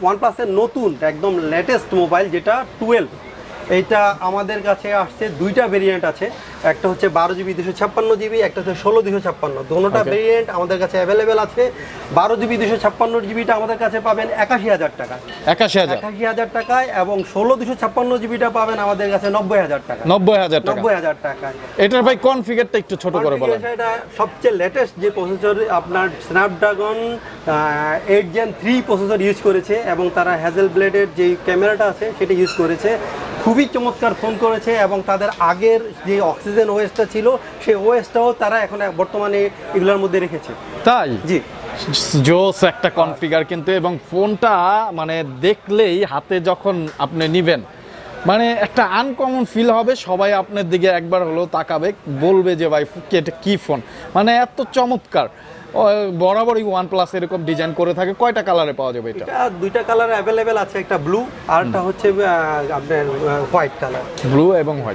ওয়ানপ্লাসের নতুন একদম latest mobile যেটা 12, এইটা আমাদের কাছে আসছে দুইটা ভেরিয়েন্ট আছে, একটা হচ্ছে 12GB 256GB, একটা হচ্ছে 16 256। দুটোটা ভেরিয়েন্ট আমাদের কাছে অ্যাভেলেবেল আছে। 12GB 256GBটা আমাদের কাছে পাবেন ৮১,০০০ টাকা, ৮১,০০০ টাকায়, এবং 16 256GBটা পাবেন আমাদের কাছে 90,০০০ টাকা, 90,০০০ টাকায়। এটার ভাই কনফিগারটা একটু ছোট করে বলেন। এটা সবচেয়ে লেটেস্ট যে প্রসেসর, আপনার স্ন্যাপড্রাগন 8 Gen 3 প্রসেসর ইউজ করেছে, এবং তারা হ্যাজেল ব্লেডের যে ক্যামেরাটা আছে সেটা ইউজ করেছে। খুবই চমৎকার ফোন করেছে, এবং তাদের আগের যে অক্সিজেন ওএসটা ছিল সেই ওএসটাও তারা এখন বর্তমানে এগুলোর মধ্যে রেখেছে। তাই? জি, জোস একটা কনফিগার কিন্তু, এবং ফোনটা মানে দেখলেই হাতে যখন আপনি নিবেন মানে একটা আনকমন ফিল হবে, সবাই আপনার দিকে একবার হলেও তাকাবে, বলবে যে ভাই এটা কি ফোন, মানে এত চমৎকার। বরাবরই ওয়ানপ্লাস এরকম ডিজাইন করে থাকে। কয়টা কালারে পাওয়া যাবে এটা? দুইটা কালার অ্যাভেলেবেল আছে, একটা ব্লু আর একটা হচ্ছে আপনার হোয়াইট কালার, ব্লু এবং হোয়াইট।